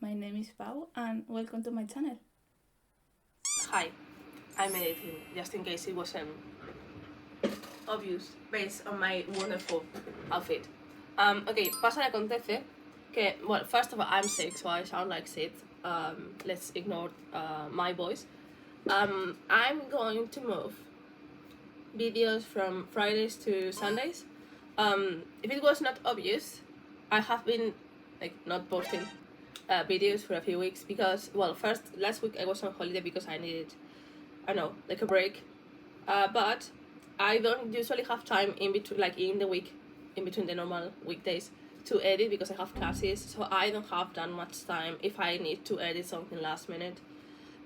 my name is Pau and welcome to my channel. Hi, I'm editing, just in case it wasn't obvious based on my wonderful outfit. Okay, pasa y acontece que, well, first of all, I'm sick, so I sound like Sid. Let's ignore my voice. I'm going to move videos from Fridays to Sundays. If it was not obvious, I have been not posting videos for a few weeks because, well, first last week I was on holiday because I needed, I don't know, like a break. But I don't usually have time in between, like in the week, in between the normal weekdays to edit because I have classes, so I don't have that much time if I need to edit something last minute.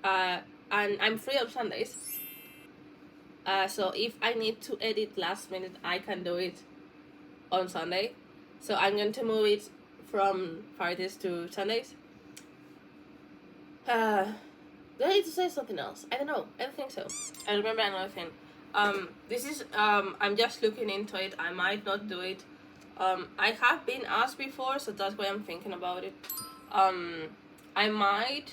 And I'm free on Sundays. So if I need to edit last minute, I can do it on Sunday. So I'm going to move it from Fridays to Sundays. Do I need to say something else? I don't know. I don't think so. I remember another thing. This is I'm just looking into it. I might not do it. I have been asked before, so that's why I'm thinking about it. I might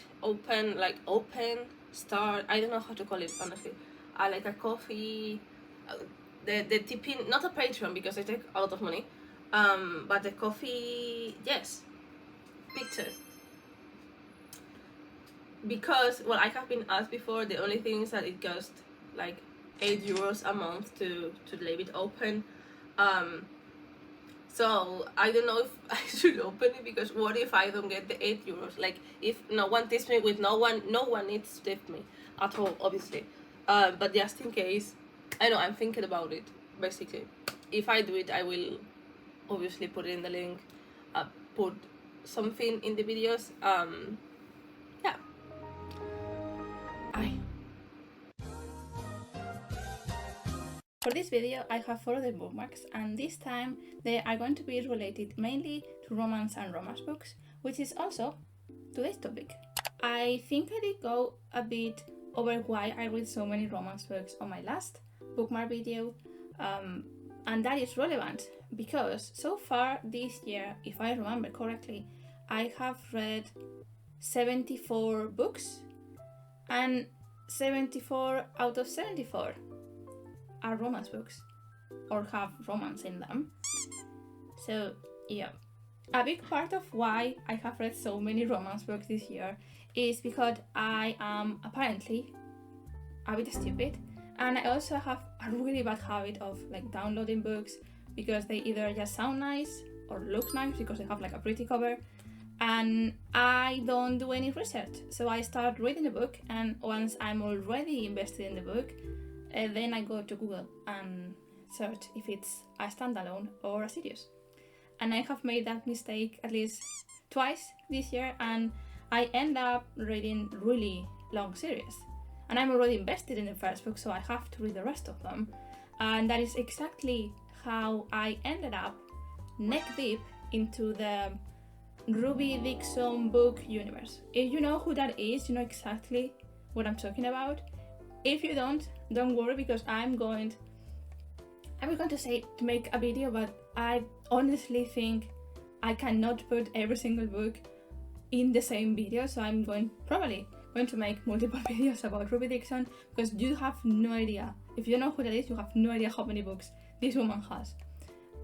start. I don't know how to call it honestly. Like a coffee, the tipping, not a Patreon because I take a lot of money. But the coffee, yes, picture. Because, well, I have been asked before, the only thing is that it costs like €8 a month to leave it open. So I don't know if I should open it because what if I don't get the €8? Like, if no one tips me with no one needs to tip me at all, obviously. But just in case, I know I'm thinking about it, basically. If I do it, I will obviously put it in the link, put something in the videos. Yeah. For this video I have 4 other bookmarks, and this time they are going to be related mainly to romance and romance books, which is also today's topic. I think I did go a bit over why I read so many romance books on my last bookmark video, and that is relevant because so far this year, if I remember correctly, I have read 74 books, and 74 out of 74 are romance books or have romance in them. So yeah, a big part of why I have read so many romance books this year is because I am apparently a bit stupid, and I also have a really bad habit of like downloading books because they either just sound nice or look nice because they have like a pretty cover, and I don't do any research. So I start reading the book, and once I'm already invested in the book, then I go to Google and search if it's a standalone or a series. And I have made that mistake at least twice this year, and I end up reading really long series. And I'm already invested in the first book, so I have to read the rest of them. And that is exactly how I ended up neck deep into the Ruby Dixon book universe. If you know who that is, you know exactly what I'm talking about. If you don't worry, because I'm going to say to make a video, but I honestly think I cannot put every single book in the same video, so I'm probably going to make multiple videos about Ruby Dixon, because you have no idea. If you know who that is, you have no idea how many books this woman has.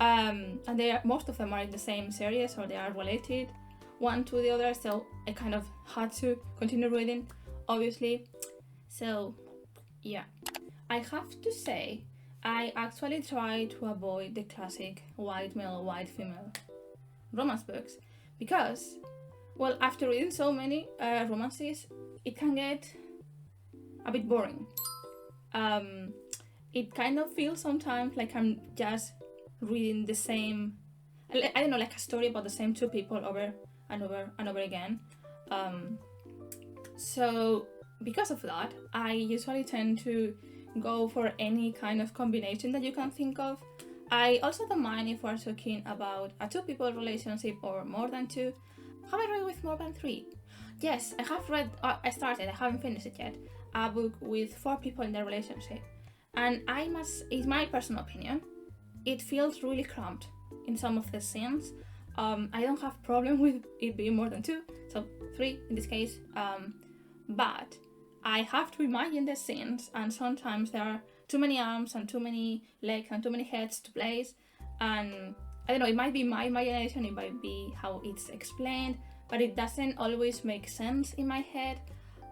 And most of them are in the same series, or they are related one to the other, so I kind of had to continue reading, obviously. So yeah, I have to say I actually try to avoid the classic white male, white female romance books because, well, after reading so many romances, it can get a bit boring. It kind of feels sometimes like I'm just reading the same, I don't know, like a story about the same two people over and over and over again. So because of that, I usually tend to go for any kind of combination that you can think of. I also don't mind if we're talking about a 2-people relationship or more than 2. Have I read with more than 3? Yes, I have read, I haven't finished it yet, a book with 4 people in the relationship. And in my personal opinion, it feels really cramped in some of the scenes. I don't have problem with it being more than 2, so 3 in this case. But I have to imagine the scenes, and sometimes there are too many arms and too many legs and too many heads to place, and I don't know, it might be my imagination, it might be how it's explained, but it doesn't always make sense in my head.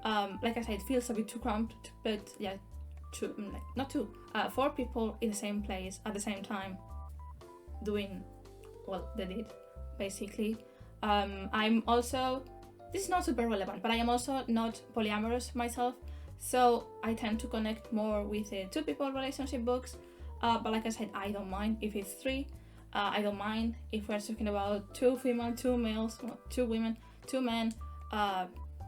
Like I said, it feels a bit too cramped, but yeah, four people in the same place at the same time doing, well, the deed, basically. I'm also, this is not super relevant, but I am also not polyamorous myself, so I tend to connect more with the 2 people relationship books. But like I said, I don't mind if it's 3. I don't mind if we're talking about 2 female, 2 males, 2 women, 2 men,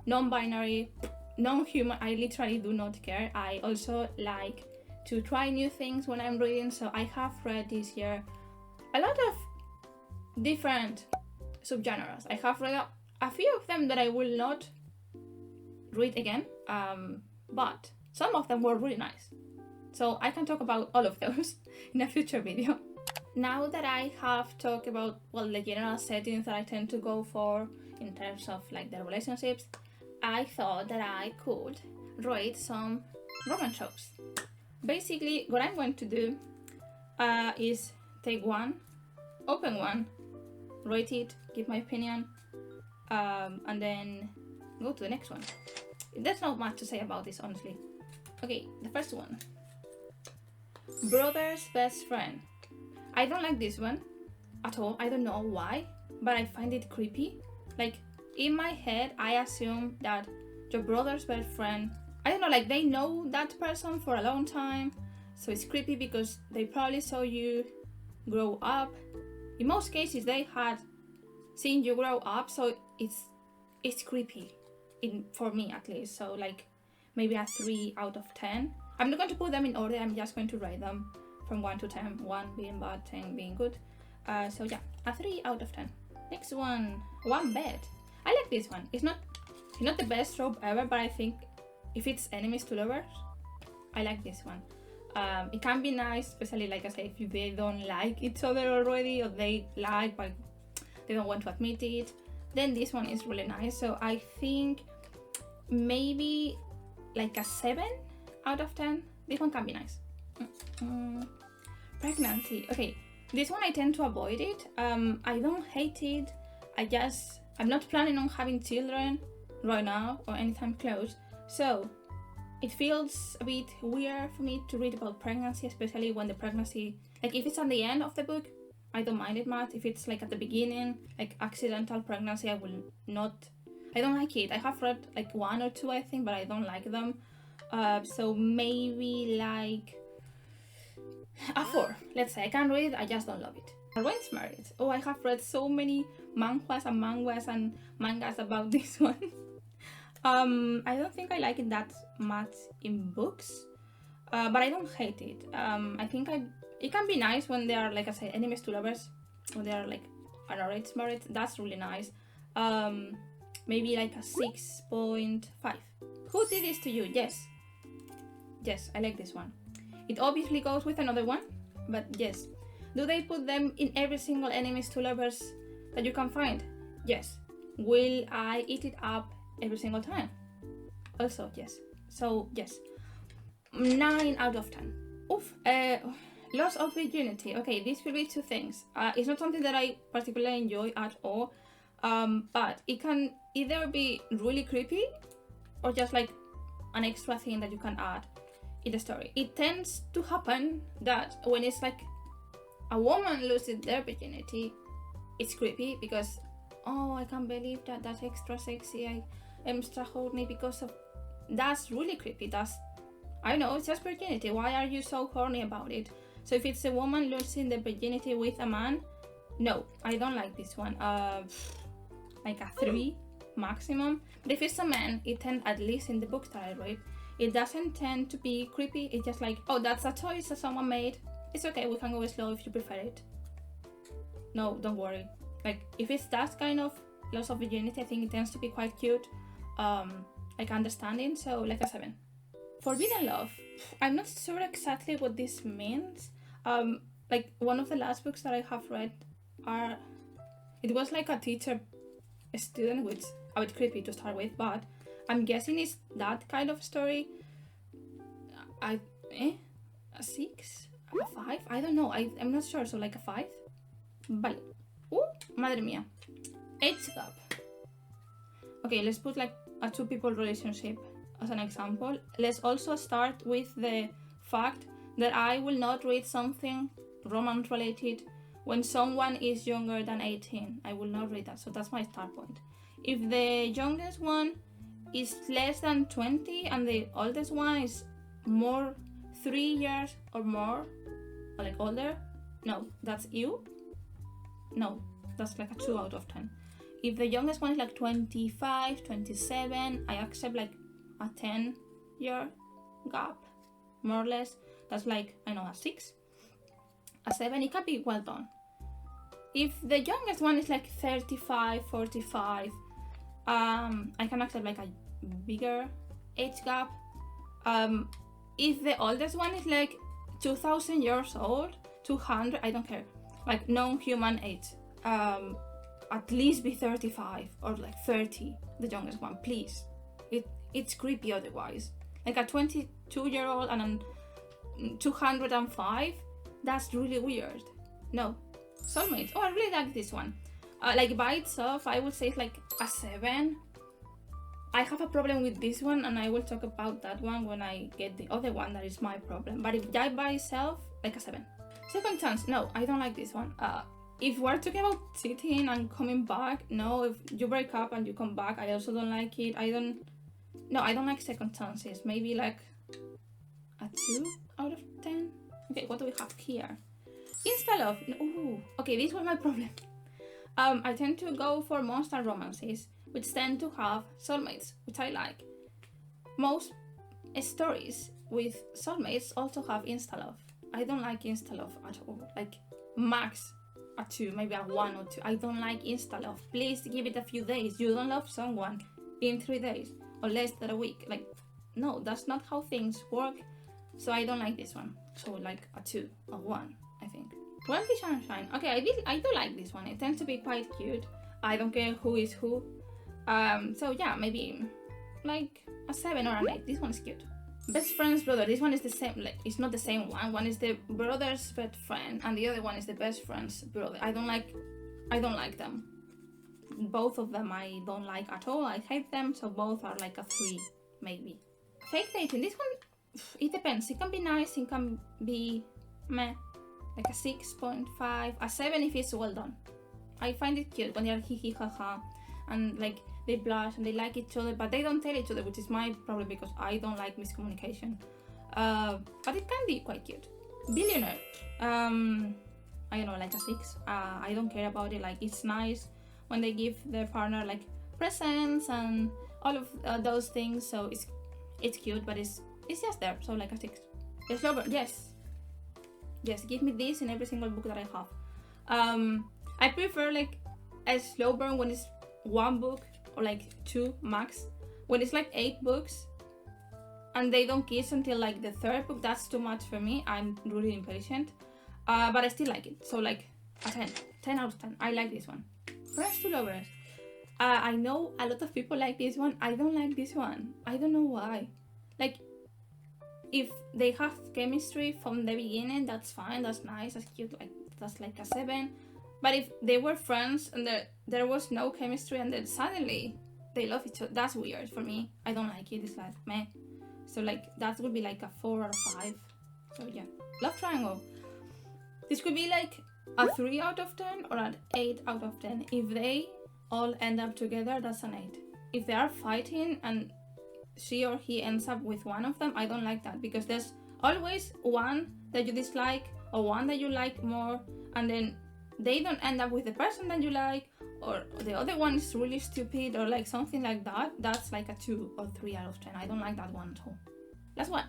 non-binary, non-human. I literally do not care. I also like to try new things when I'm reading, so I have read this year a lot of different subgenres. I have read a few of them that I will not read again, but some of them were really nice. So I can talk about all of those in a future video. Now that I have talked about, well, the general settings that I tend to go for in terms of like the relationships, I thought that I could rate some romance tropes. Basically, what I'm going to do is take one, open one, rate it, give my opinion, and then go to the next one. There's not much to say about this, honestly. Okay, the first one. Brother's best friend. I don't like this one at all. I don't know why, but I find it creepy. Like, in my head, I assume that your brother's best friend, I don't know, like they know that person for a long time, so it's creepy because they probably saw you grow up. In most cases, they had seen you grow up, so it's creepy, for me at least. So like maybe a 3 out of 10. I'm not going to put them in order. I'm just going to rate them from 1 to 10. 1 being bad, 10 being good. So yeah, a 3 out of 10. Next one, one bed. I like this one. It's not the best trope ever, but I think if it's enemies to lovers, I like this one. It can be nice, especially like I say, if they don't like each other already, or they like but they don't want to admit it, then this one is really nice. So I think maybe like a 7 out of 10. This one can be nice. Pregnancy. Okay, this one I tend to avoid it. I don't hate it. I'm not planning on having children right now or anytime close. So it feels a bit weird for me to read about pregnancy, especially when the pregnancy, like if it's at the end of the book, I don't mind it much. If it's like at the beginning, like accidental pregnancy, I don't like it. I have read like 1 or 2, I think, but I don't like them. So maybe like a 4. Let's say I can read, I just don't love it. Arranged marriage. Oh, I have read so many manhwas and mangas about this one. I don't think I like it that much in books, but I don't hate it. I think it can be nice when they are, like I said, enemies to lovers, when they are like an arranged marriage. That's really nice. Maybe like a 6.5. Who did this to you? Yes, I like this one. It obviously goes with another one, but yes. Do they put them in every single enemies to lovers that you can find? Yes. Will I eat it up every single time? Also, yes. So, yes. 9 out of 10. Oof. Loss of virginity. Okay, this will be 2 things. It's not something that I particularly enjoy at all, but it can either be really creepy or just like an extra thing that you can add in the story. It tends to happen that when it's like a woman loses their virginity, it's creepy because, oh, I can't believe that's extra sexy, I am extra horny because of... That's really creepy. I know, it's just virginity. Why are you so horny about it? So if it's a woman losing the virginity with a man, no, I don't like this one. Like a 3 maximum. But if it's a man, it tends, at least in the books that I read, it doesn't tend to be creepy. It's just like, oh, that's a choice that someone made. It's okay, we can go slow if you prefer it. No, don't worry. Like, if it's that kind of loss of virginity, I think it tends to be quite cute. Like understanding, so like a 7. Forbidden love. I'm not sure exactly what this means. Like one of the last books that I have read It was like a teacher student, which a bit creepy to start with, but I'm guessing it's that kind of story. A 6, a 5, I don't know, I'm not sure, so like a 5. Vale. Madre mía. Age gap. Okay, let's put like a two people relationship as an example. Let's also start with the fact that I will not read something romance related when someone is younger than 18. I will not read that, so that's my start point. If the youngest one is less than 20 and the oldest one is more 3 years or more, or like older, no, that's you. No, that's like a 2 out of 10. If the youngest one is like 25, 27, I accept like a 10-year gap, more or less. That's like, I know, a 6. A 7, it can be well done. If the youngest one is like 35, 45, I can accept like a bigger age gap. If the oldest one is like 2000 years old, 200, I don't care. Like non-human age. At least be 35 or like 30, the youngest one, please. It's creepy otherwise. Like a 22-year-old and a 205, that's really weird. No. Soulmates. Oh, I really like this one. Like by itself, I would say it's like a 7. I have a problem with this one, and I will talk about that one when I get the other one that is my problem. But if that by itself, like a 7. Second chance, no, I don't like this one. If we're talking about cheating and coming back, no. If you break up and you come back, I also don't like it. I don't like second chances. Maybe like a 2 out of 10. Okay, what do we have here? Insta love. Ooh, okay, this was my problem. I tend to go for monster romances, which tend to have soulmates, which I like. Most stories with soulmates also have insta love. I don't like insta love at all. Like max a 2, maybe a 1 or 2. I don't like insta love. Please give it a few days. You don't love someone in 3 days or less than a week. Like, no, that's not how things work. So I don't like this one. So like a 2 or 1, I think. 20 Sunshine. Okay, I do like this one. It tends to be quite cute. I don't care who is who. So yeah, maybe like a 7 or an 8. This one is cute. Best friend's brother. This one is the same. Like, it's not the same one. One is the brother's best friend, and the other one is the best friend's brother. I don't like them. Both of them I don't like at all. I hate them. So both are like a 3, maybe. Fake dating. This one, it depends. It can be nice. It can be meh. Like a 6.5, a 7 if it's well done. I find it cute when they're hee haha and like they blush and they like each other, but they don't tell each other, which is my problem because I don't like miscommunication. But it can be quite cute. Billionaire. I don't know, like a 6. I don't care about it. Like, it's nice when they give their partner like presents and all of those things. So it's cute, but it's just there. So like a 6. Slow burn. Yes, give me this in every single book that I have. I prefer like a slow burn when it's 1 book or like 2 max. When it's like 8 books and they don't kiss until like the 3rd book, that's too much for me. I'm really impatient. But I still like it. So like a 10 out of 10. I like this one. Friends to lovers. I know a lot of people like this one. I don't like this one. I don't know why. Like, if they have chemistry from the beginning, that's fine, that's nice, that's cute, like that's like a 7. But if they were friends and there was no chemistry and then suddenly they love each other, that's weird for me. I don't like it. It's like meh. So like that would be like a 4 or a 5. So yeah. Love triangle. This could be like a 3 out of 10 or an 8 out of 10. If they all end up together, that's an 8. If they are fighting and she or he ends up with one of them, I don't like that, because there's always one that you dislike or one that you like more, and then they don't end up with the person that you like, or the other one is really stupid or like something like that. That's like a 2 or 3 out of 10. I don't like that one at all. Last one.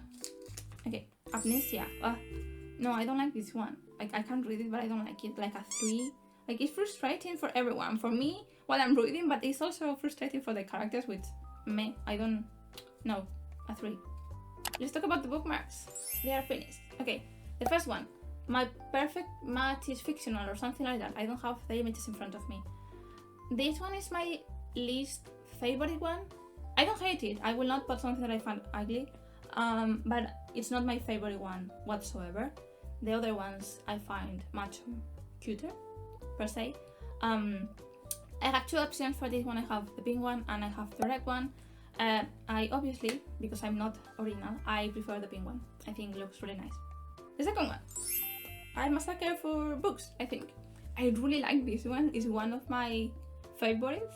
Okay, amnesia. No, I don't like this one. Like, I can't read it, but I don't like it. Like a 3. Like, it's frustrating for everyone. For me, while I'm reading, but it's also frustrating for the characters, which me, I don't. No, a 3. Let's talk about the bookmarks. They are finished. Okay, the first one. My perfect match is fictional or something like that. I don't have the images in front of me. this one is my least favorite one. I don't hate it. I will not put something that I find ugly, but it's not my favorite one whatsoever. The other ones I find much cuter, per se. I have two options for this one. I have the pink one and I have the red one. I obviously, because I'm not original, I prefer the pink one. I think it looks really nice. The second one, I'm a sucker for books, I think. I really like this one. It's one of my favorites.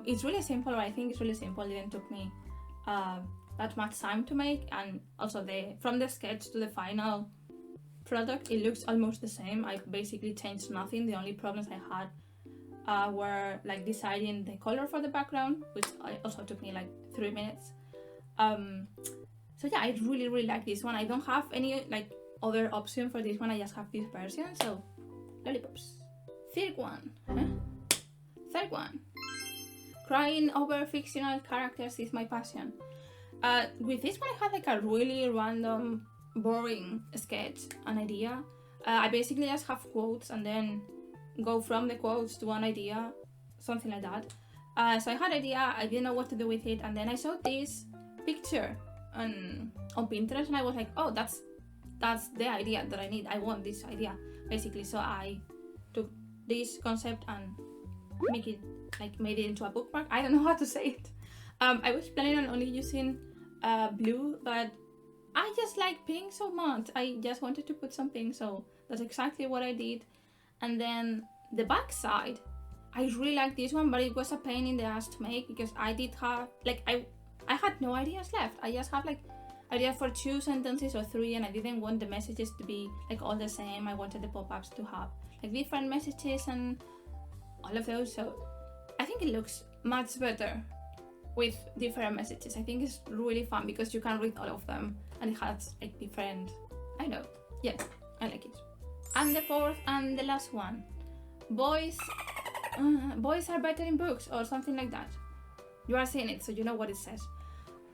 It's really simple, I think it's really simple. It didn't took me that much time to make, and also from the sketch to the final product, it looks almost the same. I basically changed nothing. The only problems I had were like deciding the color for the background, which also took me like 3 minutes. So yeah, I really like this one. I don't have any like other option for this one. I just have this version, so lollipops. Third one. Crying over fictional characters is my passion. With this one I had like a really random, boring sketch, an idea. I basically just have quotes and then go from the quotes to one idea, something like that. So I had an idea, I didn't know what to do with it, and then I saw this picture on Pinterest and I was like, oh, that's the idea that I need. I want this idea, basically. So I took this concept and made it into a bookmark. I don't know how to say it. I was planning on only using blue, but I just like pink so much. I just wanted to put some pink, so that's exactly what I did. And then the back side, I really like this one, but it was a pain in the ass to make because I did have like I had no ideas left. I just have like ideas for 2 sentences or 3, and I didn't want the messages to be like all the same. I wanted the pop-ups to have like different messages and all of those. So I think it looks much better with different messages. I think it's really fun because you can read all of them and it has like different, I know, yeah, I like it. And the fourth and the last one, boys are better in books or something like that. You are seeing it, so you know what it says.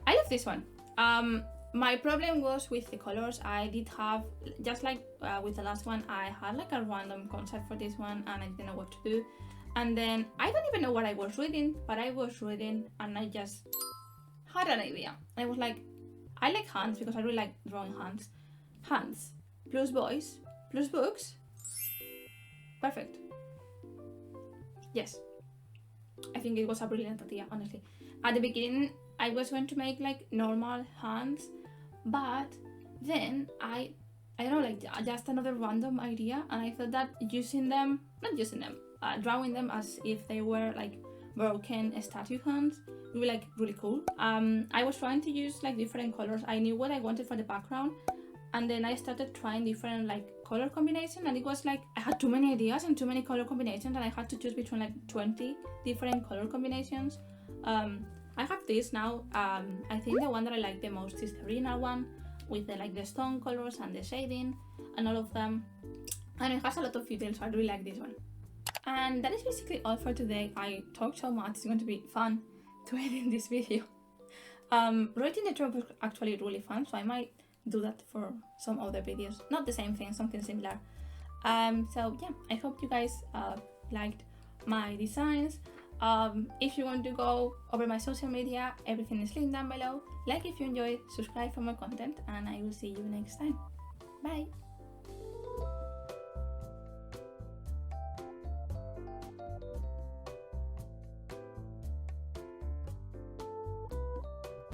I love this one. My problem was with the colors. I did have, just like with the last one, I had like a random concept for this one and I didn't know what to do. And then I don't even know what I was reading, but I was reading and I just had an idea. I was like, I like hands because I really like drawing hands. Hands plus boys plus books. Perfect. Yes. I think it was a brilliant idea, honestly. At the beginning, I was going to make like normal hands, but then I don't know, like just another random idea, and I thought that drawing them as if they were like broken statue hands would be like really cool. I was trying to use like different colors. I knew what I wanted for the background, and then I started trying different like color combinations, and it was like I had too many ideas and too many color combinations, and I had to choose between like 20 different color combinations. I have this now. I think the one that I like the most is the original one with the stone colors and the shading and all of them, and it has a lot of details, so I really like this one. And that is basically all for today. I talked so much, it's going to be fun to edit this video. Writing the tropes is actually really fun, so I might do that for some other videos. Not the same thing, something similar. So yeah, I hope you guys liked my designs. If you want to go over my social media, everything is linked down below. Like if you enjoyed, subscribe for more content, and I will see you next time. Bye!